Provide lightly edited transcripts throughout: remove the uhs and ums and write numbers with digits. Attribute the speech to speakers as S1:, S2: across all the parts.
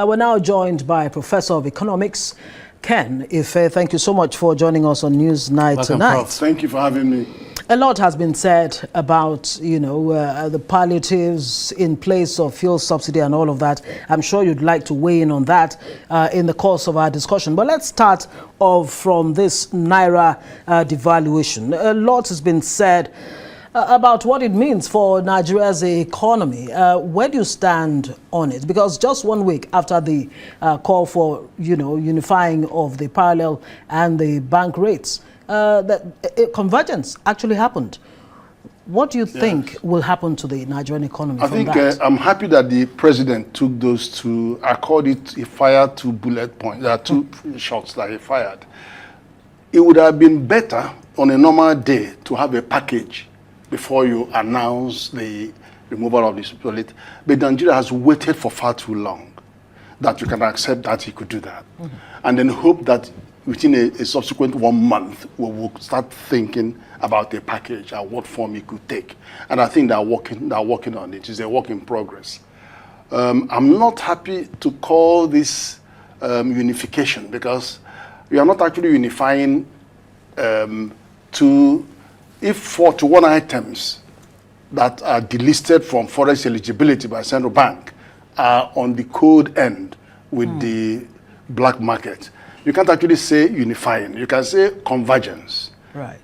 S1: We're now joined by Professor of Economics, Ken Ife. Thank you so much for joining us on News Night tonight.
S2: Prof. Thank you for having me.
S1: A lot has been said about, the palliatives in place of fuel subsidy and all of that. I'm sure you'd like to weigh in on that in the course of our discussion. But let's start off from this Naira devaluation. A lot has been said about what it means for Nigeria's economy. Where do you stand on it? Because just 1 week after the call for, unifying of the parallel and the bank rates, that convergence actually happened. What do you think will happen to the Nigerian economy from that?
S2: I'm happy that the president took those two. I called it, he fired 2 bullet points. There are 2 shots that he fired. It would have been better on a normal day to have a package before you announce the removal of the split. But Nigeria has waited for far too long that you can accept that he could do that. And then hope that within a subsequent 1 month, we will start thinking about a package and what form it could take. And I think they're working on it. It's a work in progress. I'm not happy to call this unification, because we are not actually unifying 41 items that are delisted from forex eligibility by central bank are on the code end with the black market. You can't actually say unifying. You can say convergence.
S1: Right.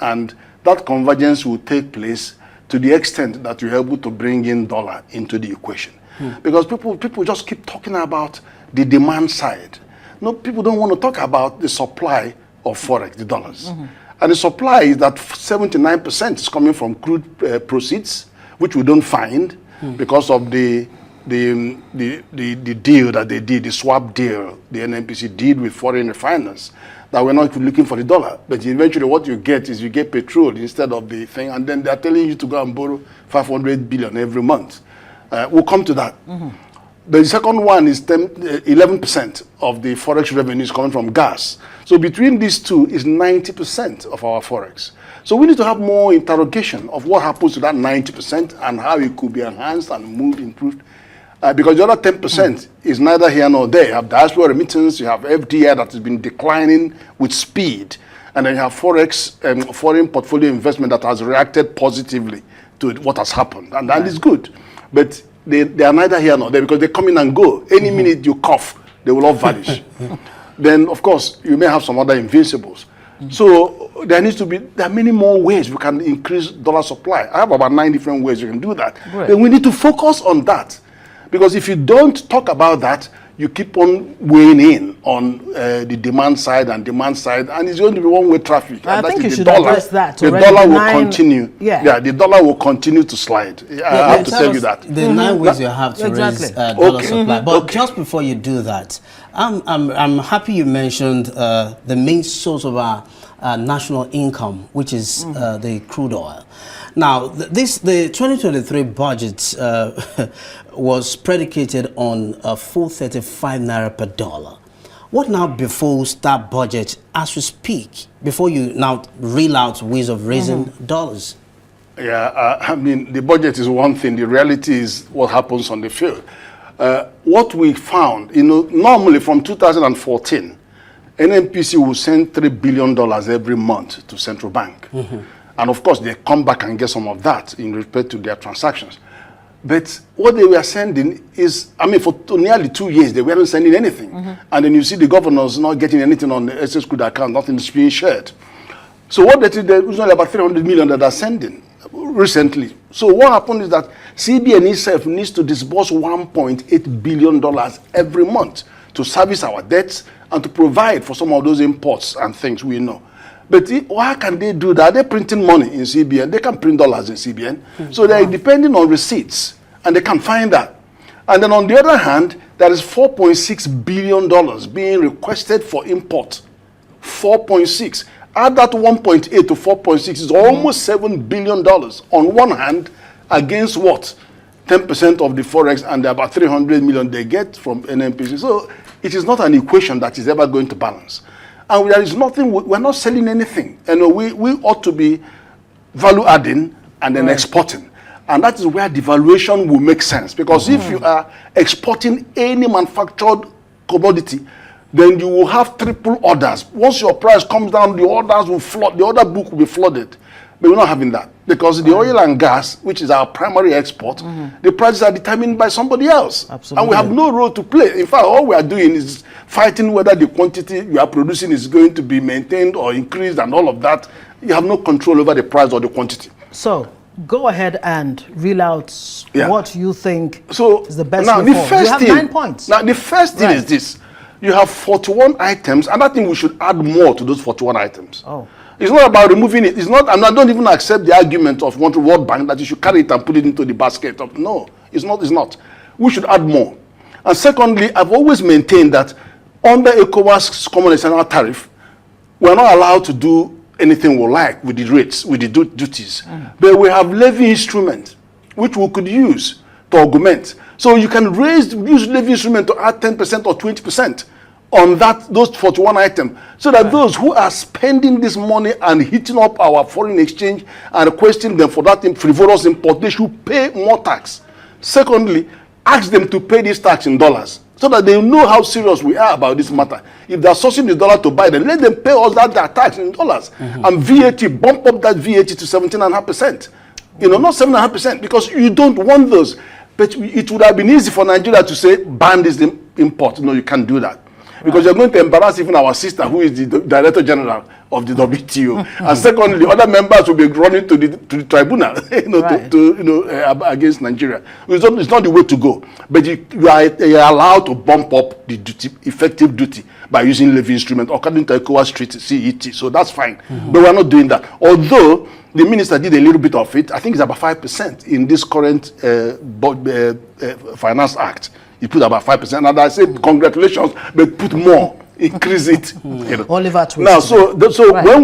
S2: And that convergence will take place to the extent that you're able to bring in dollar into the equation. Because people just keep talking about the demand side. No, people don't want to talk about the supply of forex, the dollars. And the supply is that 79% is coming from crude proceeds, which we don't find because of the deal that they did, the swap deal the NNPC did with foreign refiners, that we're not looking for the dollar. But eventually what you get is you get petrol instead of the thing, and then they're telling you to go and borrow 500 billion every month. We'll come to that. The second one is 11% of the forex revenue is coming from gas. So between these two is 90% of our forex. So we need to have more interrogation of what happens to that 90% and how it could be enhanced and improved. Because the other 10% is neither here nor there. You have diaspora remittance, you have FDI that has been declining with speed, and then you have forex, foreign portfolio investment that has reacted positively to what has happened, and that is good. But they are neither here nor there, because they come in and go. Any minute you cough, they will all vanish. Then, of course, you may have some other invincibles. So there are many more ways we can increase dollar supply. I have about 9 different ways you can do that.
S1: Right.
S2: Then we need to focus on that. Because if you don't talk about that, you keep on weighing in on the demand side, and it's going to be one-way traffic.
S1: I
S2: and
S1: think you should
S2: dollar,
S1: address that.
S2: The dollar will continue. Yeah, the dollar will continue to slide. I have to tell you that.
S3: The 9 ways you have to raise dollar supply. But just before you do that, I'm happy you mentioned the main source of our national income, which is the crude oil. Now, the 2023 budget was predicated on 435 Naira per dollar. What now befalls that budget as we speak, before you now reel out ways of raising dollars?
S2: Yeah, I mean, the budget is one thing. The reality is what happens on the field. What we found, normally from 2014, NNPC will send $3 billion every month to central bank. And of course, they come back and get some of that in respect to their transactions. But what they were sending is, for nearly 2 years, they weren't sending anything. And then you see the governors not getting anything on the SS Good account, nothing is being shared. So what they did, there was only about 300 million that are sending recently. So what happened is that CBN itself needs to disburse $1.8 billion every month to service our debts and to provide for some of those imports and things we know. But why can they do that? They're printing money in CBN. They can print dollars in CBN. So they're depending on receipts, and they can find that. And then on the other hand, there is $4.6 billion being requested for import. 4.6. Add that 1.8 to 4.6 is almost $7 billion on one hand, against what? 10% of the forex and about 300 million they get from NNPC. So it is not an equation that is ever going to balance. And there is nothing, we're not selling anything. And we ought to be value adding and then exporting. And that is where devaluation will make sense. Because if you are exporting any manufactured commodity, then you will have triple orders. Once your price comes down, the orders will flood, the order book will be flooded. But we're not having that. Because the oil and gas, which is our primary export, the prices are determined by somebody else.
S1: Absolutely.
S2: And we have no role to play. In fact, all we are doing is fighting whether the quantity we are producing is going to be maintained or increased and all of that. You have no control over the price or the quantity.
S1: So, go ahead and reel out what you think is the best
S2: now,
S1: reform.
S2: the first
S1: you have
S2: thing,
S1: 9 points.
S2: Now, the first thing is this. You have 41 items, and I think we should add more to those 41 items.
S1: Oh.
S2: It's not about removing it. It's not, and I don't even accept the argument of World Bank that you should carry it and put it into the basket. No, it's not. It's not. We should add more. And secondly, I've always maintained that under ECOWAS's common external tariff, we're not allowed to do anything we like with the rates, with the duties. But we have levy instruments, which we could use to augment. So you can use levy instrument to add 10% or 20% on those 41 items, so that those who are spending this money and hitting up our foreign exchange and requesting them for that frivolous import, they should pay more tax. Secondly, ask them to pay this tax in dollars, so that they know how serious we are about this matter. If they're sourcing the dollar to buy them, let them pay us that tax in dollars. And VAT, bump up that VAT to 17.5%. Not 7.5%, because you don't want those. But it would have been easy for Nigeria to say, ban this import. No, you can't do that. Because you're going to embarrass even our sister, who is the Director General of the WTO. And secondly, other members will be running to the tribunal, against Nigeria. It's not the way to go. But you are allowed to bump up the effective duty by using levy instrument according to ECOWAS Treaty, CET. So that's fine. But we're not doing that. Although the minister did a little bit of it, I think it's about 5% in this current Finance Act. You put about 5%, and I say congratulations, but put more, increase it.
S1: Oliver Twist.
S2: Now, so when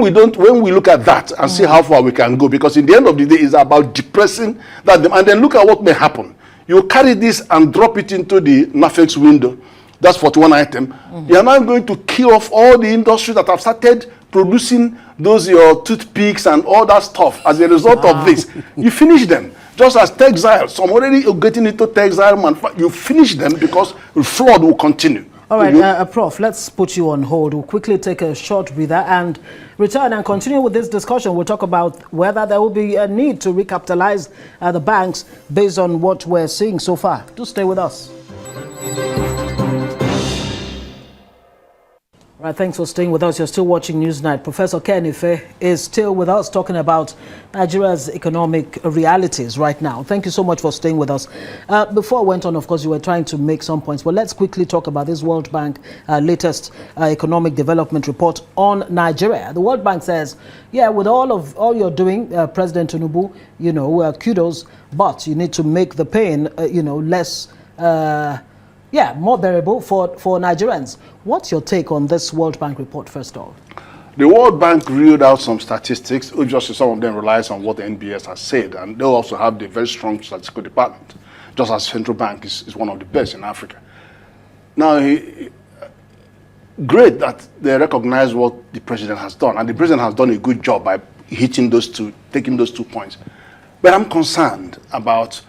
S2: we look at that and see how far we can go, because in the end of the day, it's about depressing that, and then look at what may happen. You carry this and drop it into the NAFEX window. That's 41 item. You are now going to kill off all the industries that have started producing your toothpicks and all that stuff. As a result of this, you finish them. Just as textiles, some already getting into textile manufacturing, you finish them because the flood will continue.
S1: All right, Prof, let's put you on hold. We'll quickly take a short breather and return and continue with this discussion. We'll talk about whether there will be a need to recapitalize the banks based on what we're seeing so far. Do stay with us. Right, thanks for staying with us. You're still watching Newsnight. Professor Kenife is still with us talking about Nigeria's economic realities right now. Thank you so much for staying with us. Before I went on, of course, you were trying to make some points, but let's quickly talk about this World Bank latest economic development report on Nigeria. The World Bank says, yeah, with all you're doing, President Tinubu, kudos, but you need to make the pain, less more bearable for Nigerians. What's your take on this World Bank report, first of all?
S2: The World Bank reeled out some statistics. Obviously, some of them relies on what the NBS has said, and they also have the very strong statistical department, just as Central Bank is one of the best in Africa. Now, great that they recognize what the president has done, and the president has done a good job by taking those 2 points. But I'm concerned about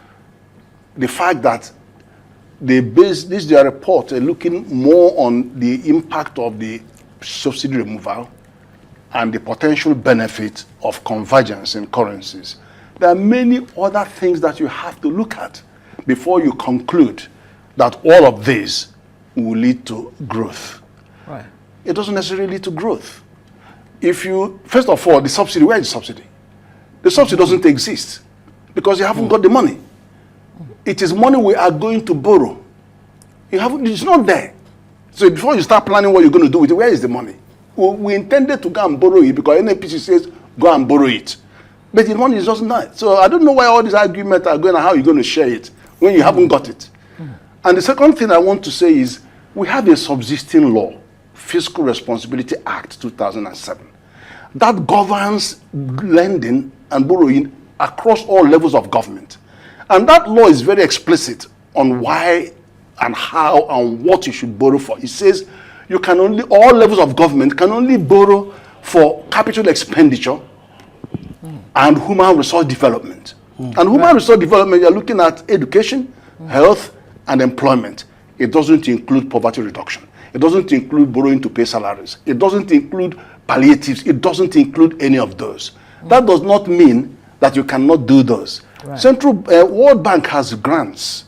S2: the fact that they base their report looking more on the impact of the subsidy removal and the potential benefit of convergence in currencies. There are many other things that you have to look at before you conclude that all of this will lead to growth.
S1: Right.
S2: It doesn't necessarily lead to growth. First of all, the subsidy, where is the subsidy? The subsidy doesn't exist because you haven't got the money. It is money we are going to borrow. It's not there. So before you start planning what you're going to do with it, where is the money? We intended to go and borrow it because NAPC says go and borrow it. But the money is just not. So I don't know why all these arguments are going and how you're going to share it when you haven't got it. And the second thing I want to say is we have a subsisting law, Fiscal Responsibility Act 2007, that governs lending and borrowing across all levels of government. And that law is very explicit on why and how and what you should borrow for. It says all levels of government can only borrow for capital expenditure and human resource development. And human resource development, you're looking at education, health, and employment. It doesn't include poverty reduction. It doesn't include borrowing to pay salaries. It doesn't include palliatives. It doesn't include any of those. That does not mean that you cannot do those. Central World Bank has grants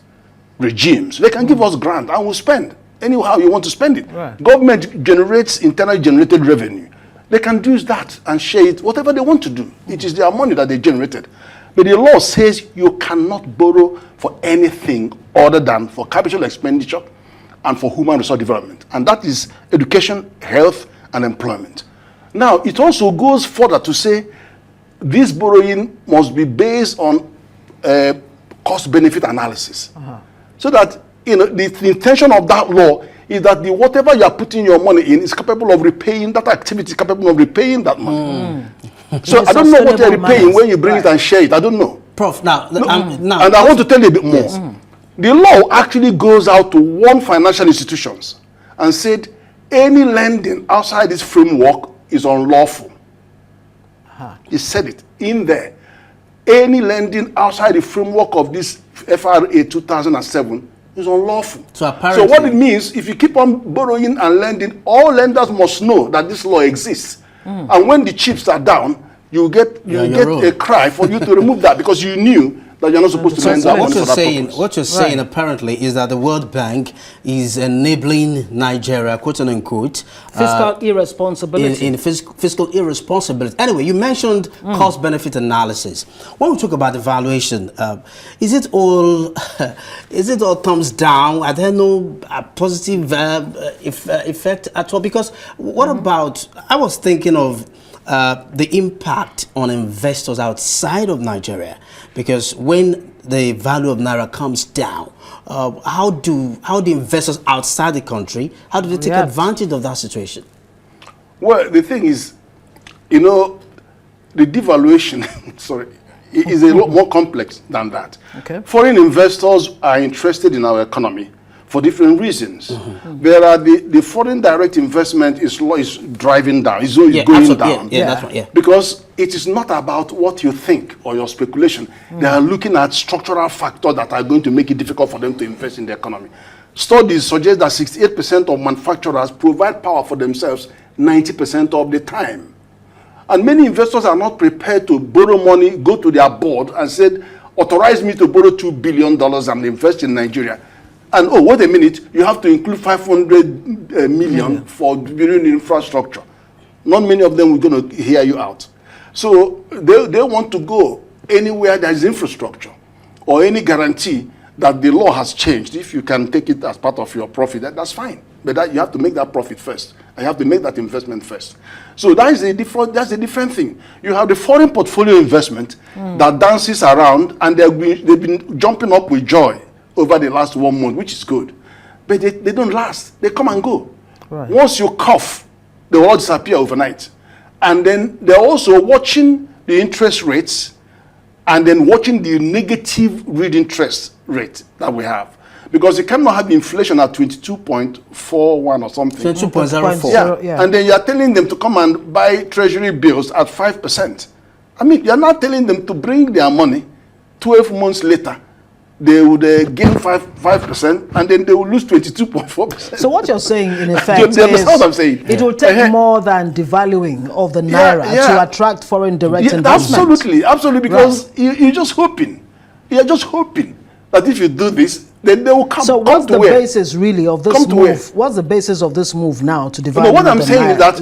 S2: regimes. They can give us grant and we'll spend anyhow you want to spend it. Government generates internally generated revenue. They can use that and share it, whatever they want to do. It is their money that they generated. But the law says you cannot borrow for anything other than for capital expenditure and for human resource development. And that is education, health, and employment. Now, it also goes further to say this borrowing must be based on cost-benefit analysis. So that the intention of that law is that whatever you are putting your money in is capable of repaying, that activity is capable of repaying that money. So I don't know what you're repaying when you bring it and share it. I don't know.
S3: Prof, now,
S2: and I want to tell you a bit more. The law actually goes out to one financial institutions and said any lending outside this framework is unlawful. He said it in there. Any lending outside the framework of this FRA 2007 is unlawful. So what it means, if you keep on borrowing and lending, all lenders must know that this law exists. And when the chips are down, you get a cry for you to remove that because you knew that you're not supposed to lend that money for that purpose.
S3: What you're saying apparently is that the World Bank is enabling Nigeria, quote unquote,
S1: fiscal irresponsibility.
S3: In fiscal irresponsibility. Anyway, you mentioned cost-benefit analysis. When we talk about devaluation, is it all thumbs down? Are there no positive effect at all? Because what about? I was thinking of the impact on investors outside of Nigeria, because when the value of Naira comes down, how do investors outside the country, how do they take advantage of that situation?
S2: Well, the thing is, the devaluation, is a lot more complex than that. Foreign investors are interested in our economy for different reasons. There are the foreign direct investment is driving down, is going down.
S3: That's right,
S2: because it is not about what you think or your speculation. They are looking at structural factors that are going to make it difficult for them to invest in the economy. Studies suggest that 68% of manufacturers provide power for themselves 90% of the time. And many investors are not prepared to borrow money, go to their board and say, authorize me to borrow $2 billion and invest in Nigeria. And oh, wait a minute, you have to include 500 million for building infrastructure. Not many of them are going to hear you out. So they want to go anywhere there is infrastructure or any guarantee that the law has changed. If you can take it as part of your profit, that's fine. But you have to make that profit first. And you have to make that investment first. So that's a different thing. You have the foreign portfolio investment that dances around and they've been jumping up with joy over the last 1 month, which is good. But they don't last. They come and go. Once you cough, they will all disappear overnight. And then they're also watching the interest rates and then watching the negative real interest rate that we have. Because you cannot have inflation at 22.41 or something.
S3: 22.04.
S2: Yeah. And then you're telling them to come and buy treasury bills at 5%. I mean, you're not telling them to bring their money 12 months later. They would gain 5%, and then they will lose 22.4%.
S1: So what you're saying, in effect,
S2: is what I'm saying?
S1: It will take more than devaluing of the Naira to attract foreign direct investment.
S2: Absolutely, because you're just hoping. You're just hoping that if you do this, then they will come.
S1: So what's the basis really of this move? What's the basis of this move now to devalue?
S2: What I'm saying is that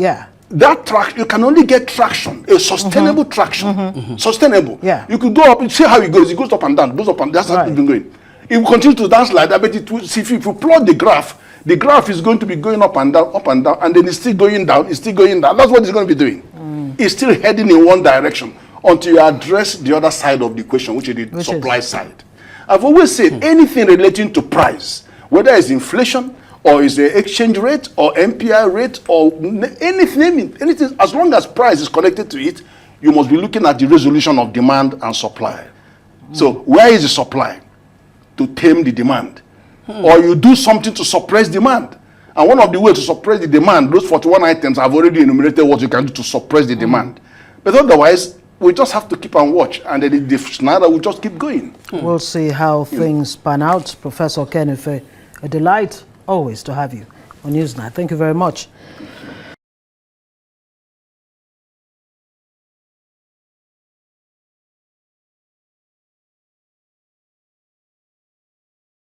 S2: you can only get traction, a sustainable traction, sustainable. You could go up and see how it goes. It goes up and down, goes up and down. That's how it's been going. It will continue to dance like that, but it will, see, if you plot the graph is going to be going up and down, and then it's still going down, it's still going down. That's what it's going to be doing. It's still heading in one direction until you address the other side of the equation, which is the supply side. I've always said anything relating to price, whether it's inflation, or is the exchange rate, or MPI rate, or anything, as long as price is connected to it, you must be looking at the resolution of demand and supply. So where is the supply? To tame the demand. Or you do something to suppress demand. And one of the ways to suppress the demand, those 41 items, I've already enumerated what you can do to suppress the demand. But otherwise, we just have to keep and watch, and then the Naira will just keep going.
S1: We'll see how things pan out. Professor Costbenefit, a delight always to have you on Newsnight. Thank you very much.